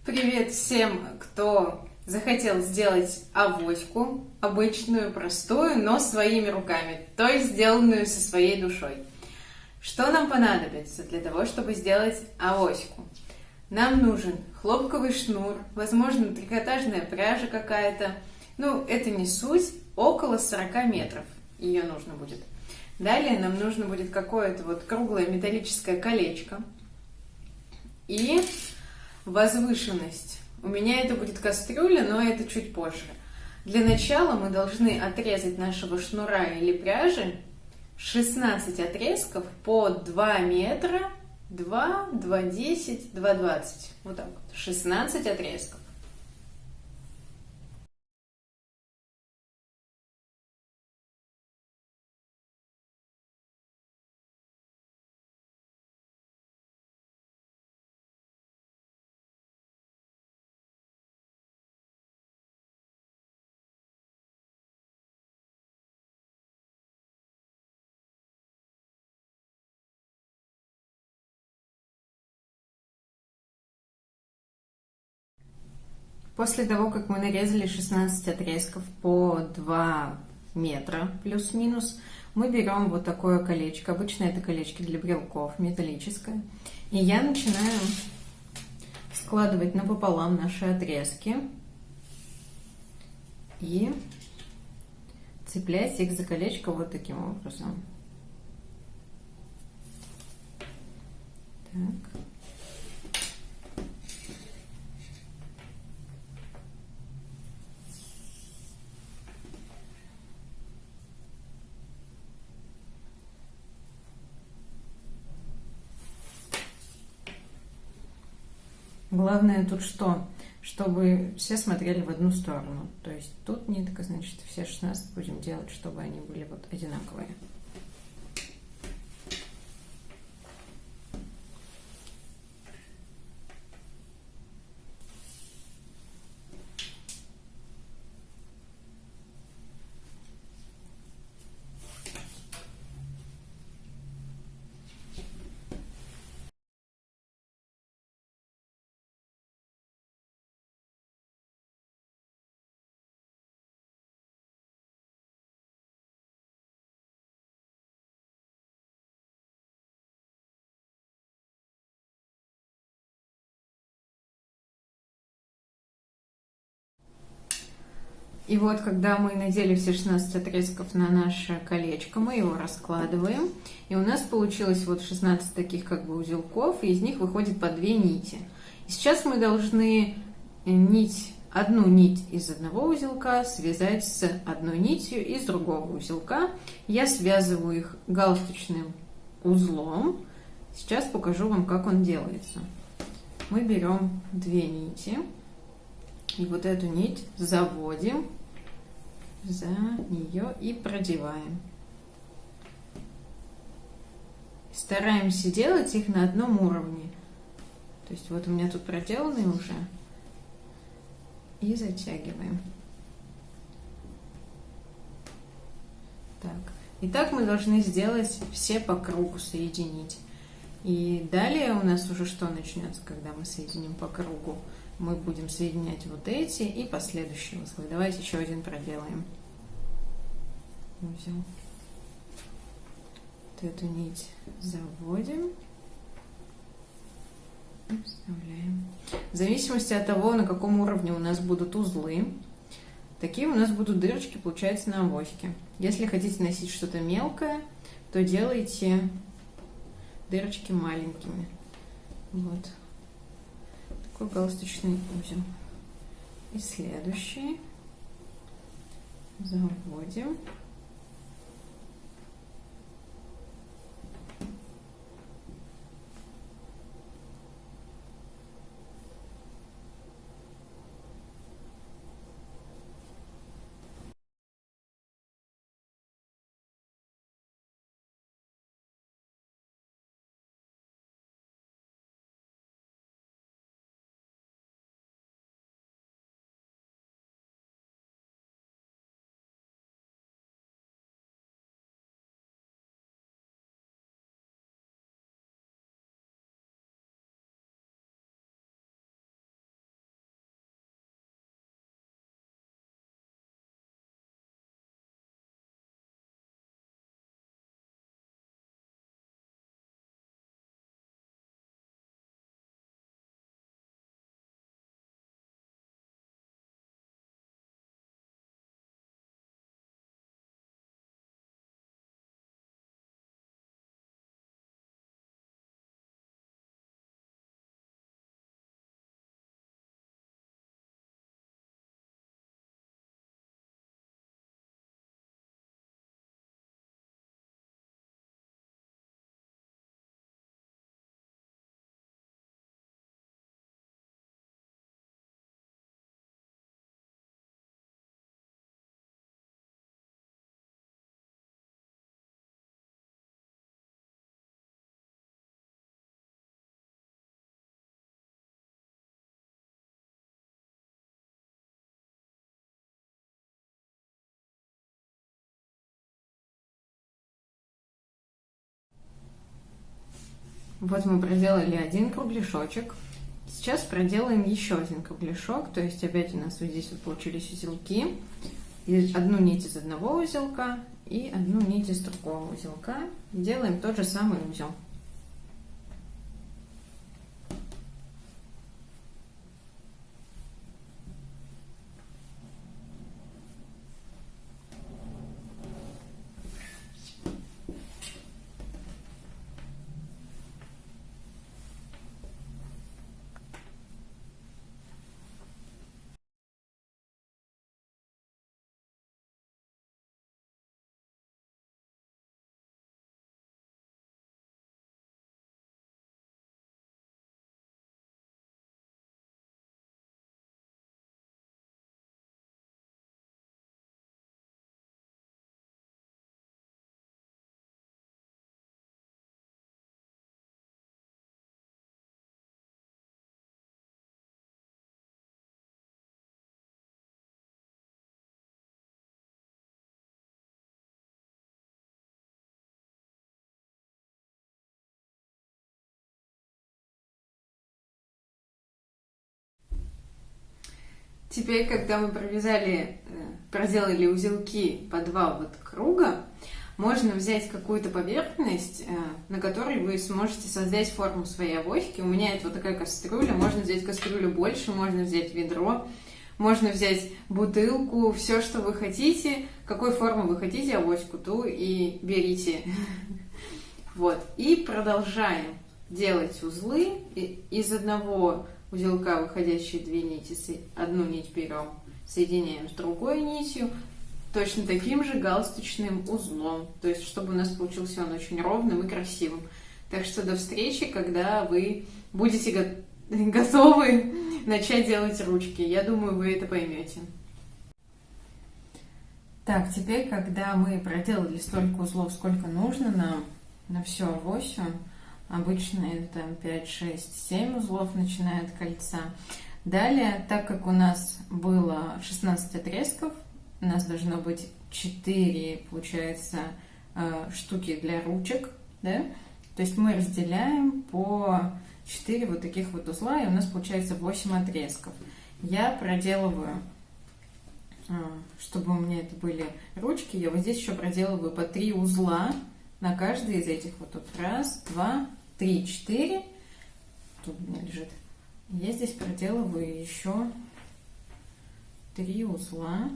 Привет всем, кто захотел сделать авоську, обычную, простую, но своими руками, то есть сделанную со своей душой. Что нам понадобится для того, чтобы сделать авоську? Нам нужен хлопковый шнур, возможно, трикотажная пряжа какая-то. Ну, это не суть, около 40 метров ее нужно будет. Далее нам нужно будет какое-то вот круглое металлическое колечко и возвышенность. У меня это будет кастрюля, но это чуть позже. Для начала мы должны отрезать нашего шнура или пряжи 16 отрезков по 2 метра, 2, 2,10, 2,20. Вот так вот. 16 отрезков. После того, как мы нарезали 16 отрезков по 2 метра плюс-минус, мы берем вот такое колечко. Обычно это колечко для брелков, металлическое. И я начинаю складывать напополам наши отрезки и цеплять их за колечко вот таким образом. Так. Главное тут что? Чтобы все смотрели в одну сторону. То есть тут нитка, значит, все 16 будем делать, чтобы они были вот одинаковые. И вот, когда мы надели все 16 отрезков на наше колечко, мы его раскладываем. И у нас получилось вот 16 таких как бы узелков, и из них выходит по 2 нити. И сейчас мы должны одну нить из одного узелка связать с одной нитью из другого узелка. Я связываю их галстучным узлом. Сейчас покажу вам, как он делается. Мы берем 2 нити. И вот эту нить заводим за нее и продеваем. Стараемся делать их на одном уровне. То есть вот у меня тут проделаны уже. И затягиваем. Так. И так мы должны сделать все по кругу, соединить. И далее у нас уже что начнется, когда мы соединим по кругу? Мы будем соединять вот эти и последующие узлы. Давайте еще один проделаем. Узел. Вот эту нить заводим и вставляем. В зависимости от того, на каком уровне у нас будут узлы, такие у нас будут дырочки, получается, на авоське. Если хотите носить что-то мелкое, то делайте дырочки маленькими. Вот. Такой галстучный узел. И следующий заводим. Вот мы проделали один кругляшочек. Сейчас проделаем еще один кругляшок, то есть опять у нас вот здесь вот получились узелки. Одну нить из одного узелка и одну нить из другого узелка. Делаем тот же самый узел. Теперь, когда мы проделали узелки по 2 вот круга, можно взять какую-то поверхность, на которой вы сможете создать форму своей авоськи. У меня это вот такая кастрюля, можно взять кастрюлю больше, можно взять ведро, можно взять бутылку, все, что вы хотите, какой формы вы хотите авоську, ту и берите. Вот, и продолжаем делать узлы из одного узелка выходящие 2 нити, одну нить берем, соединяем с другой нитью, точно таким же галстучным узлом, то есть чтобы у нас получился он очень ровным и красивым. Так что до встречи, когда вы будете готовы начать делать ручки. Я думаю, вы это поймете. Так, теперь, когда мы проделали столько узлов, сколько нужно нам на всю авосью, обычно это 5, 6, 7 узлов, начиная от кольца. Далее, так как у нас было 16 отрезков, у нас должно быть 4, получается, штуки для ручек, да? То есть мы разделяем по 4 вот таких вот узла, и у нас получается 8 отрезков. Я проделываю, чтобы у меня это были ручки, я вот здесь еще проделываю по 3 узла на каждый из этих вот тут. 1, 2, 3, 4. Тут у меня лежит. Я здесь проделываю еще 3 узла.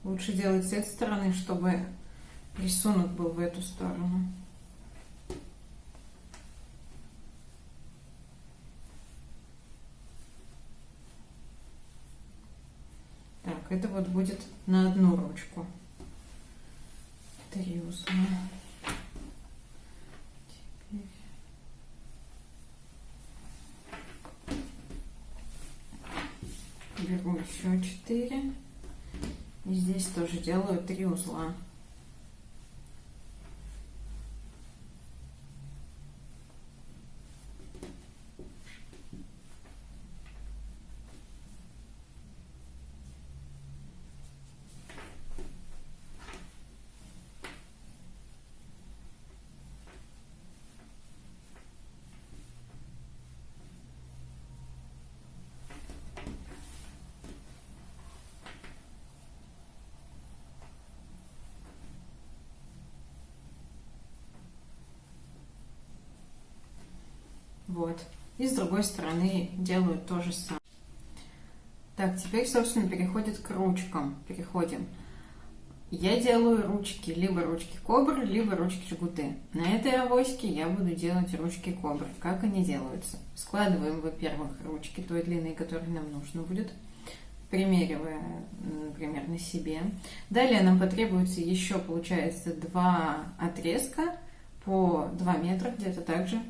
Лучше делать с этой стороны, чтобы рисунок был в эту сторону. Так, это вот будет на одну ручку. 3 узла. Теперь беру еще 4. И здесь тоже делаю 3 узла. Вот. И с другой стороны делаю то же самое. Так, теперь, собственно, переходим к ручкам. Я делаю ручки, либо ручки кобры, либо ручки жгуты. На этой авоське я буду делать ручки кобры. Как они делаются? Складываем, во-первых, ручки той длины, которая нам нужно будет, примеривая, например, на себе. Далее нам потребуется еще, получается, 2 отрезка по 2 метра, где-то так же.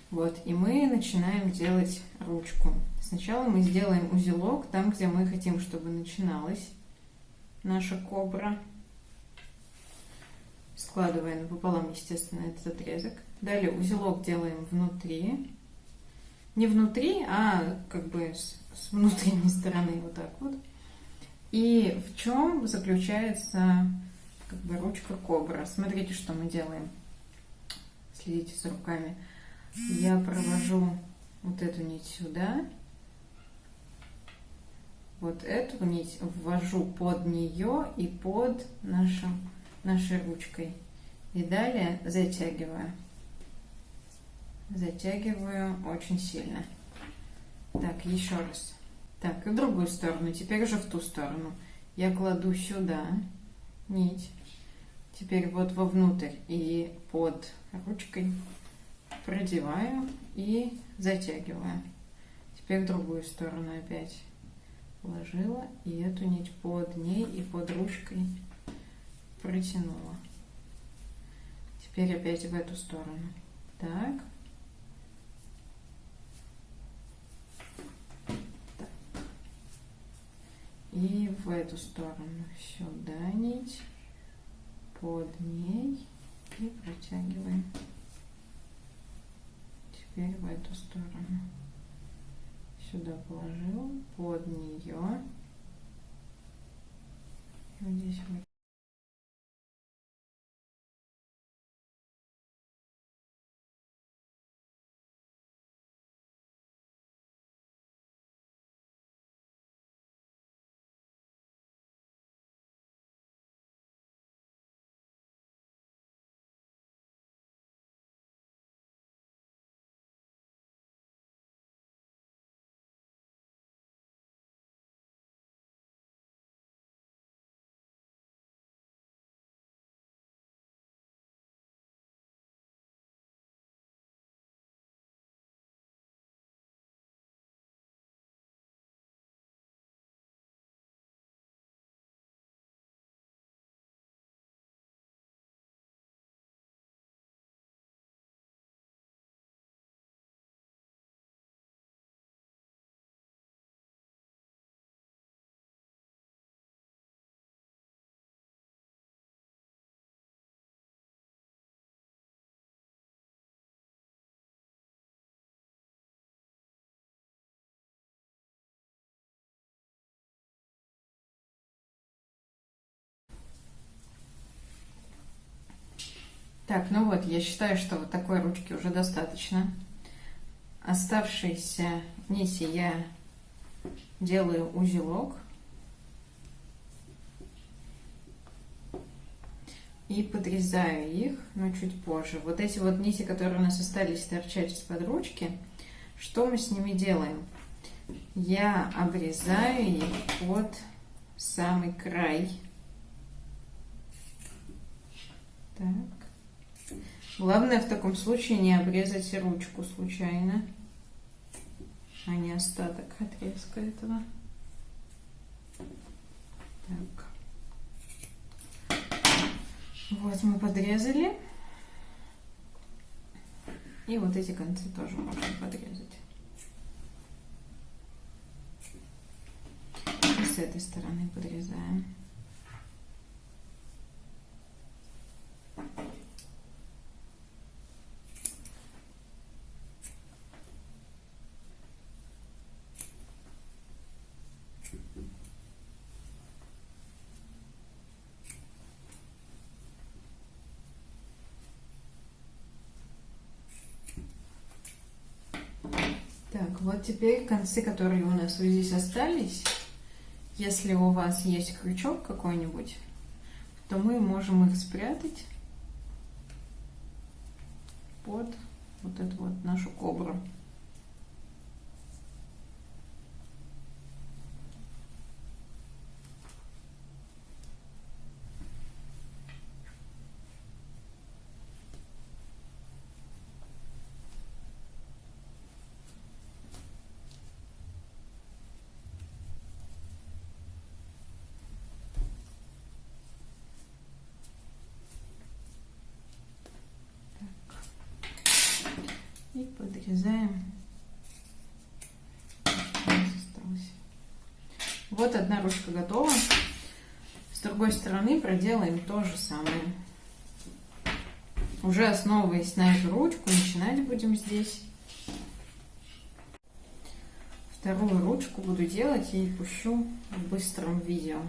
Вот, и мы начинаем делать ручку. Сначала мы сделаем узелок там, где мы хотим, чтобы начиналась наша кобра. Складывая напополам, естественно, этот отрезок. Далее узелок делаем внутри. Не внутри, а как бы с внутренней стороны, вот так вот. И в чем заключается как бы ручка кобра? Смотрите, что мы делаем. Следите за руками. Я провожу вот эту нить сюда. Вот эту нить ввожу под нее и под нашей ручкой. И далее затягиваю. Затягиваю очень сильно. Так, еще раз. Так, и в другую сторону. Теперь уже в ту сторону. Я кладу сюда нить. Теперь вот вовнутрь и под ручкой продеваю и затягиваю. Теперь в другую сторону опять положила и эту нить под ней и под ручкой протянула. Теперь опять в эту сторону. Так. Так. И в эту сторону. Сюда нить, под ней и протягиваем. Теперь в эту сторону. Сюда положил, под нее. И вот здесь вот. Так, ну вот, я считаю, что вот такой ручки уже достаточно. Оставшиеся нити я делаю узелок. И подрезаю их, но чуть позже. Вот эти вот нити, которые у нас остались торчать из-под ручки, что мы с ними делаем? Я обрезаю их под самый край. Так. Главное в таком случае не обрезать ручку случайно, а не остаток отрезка этого. Так. Вот мы подрезали. И вот эти концы тоже можно подрезать. И с этой стороны подрезаем. Так, вот теперь концы, которые у нас вот здесь остались, если у вас есть крючок какой-нибудь, то мы можем их спрятать под вот эту вот нашу кобру. И подрезаем. Вырезаем. Вот одна ручка готова. С другой стороны проделаем то же самое. Уже основываясь на эту ручку, начинать будем здесь. Вторую ручку буду делать и пущу в быстром видео.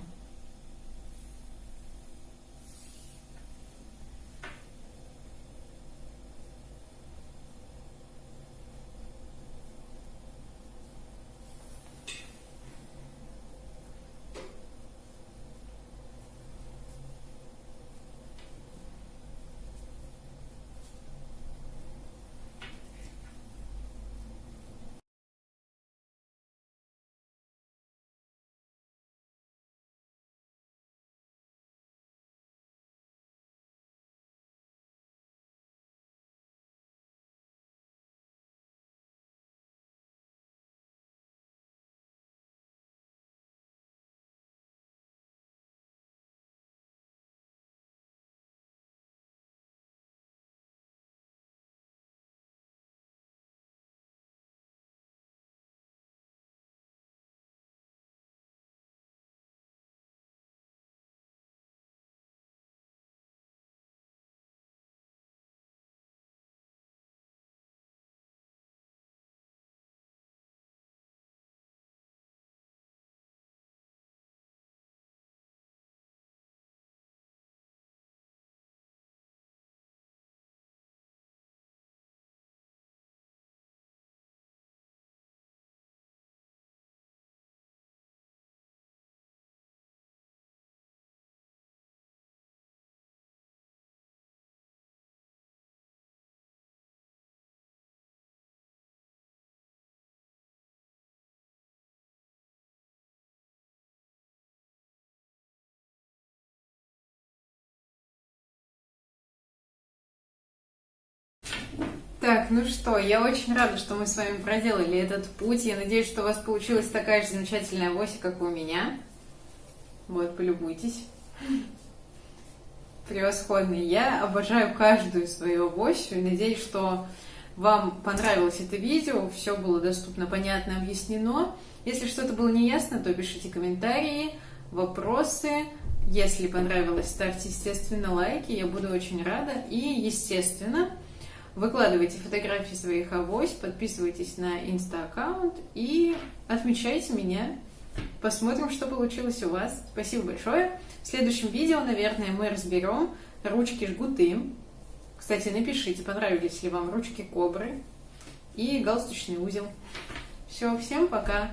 Так, ну что, я очень рада, что мы с вами проделали этот путь. Я надеюсь, что у вас получилась такая же замечательная авоська, как и у меня. Вот, полюбуйтесь. Превосходный. Я обожаю каждую свою авоську и надеюсь, что вам понравилось это видео, все было доступно, понятно, объяснено. Если что-то было неясно, то пишите комментарии, вопросы. Если понравилось, ставьте, естественно, лайки, я буду очень рада. И, естественно, выкладывайте фотографии своих авось, подписывайтесь на инста-аккаунт и отмечайте меня. Посмотрим, что получилось у вас. Спасибо большое. В следующем видео, наверное, мы разберем ручки-жгуты. Кстати, напишите, понравились ли вам ручки кобры и галстучный узел. Все, всем пока!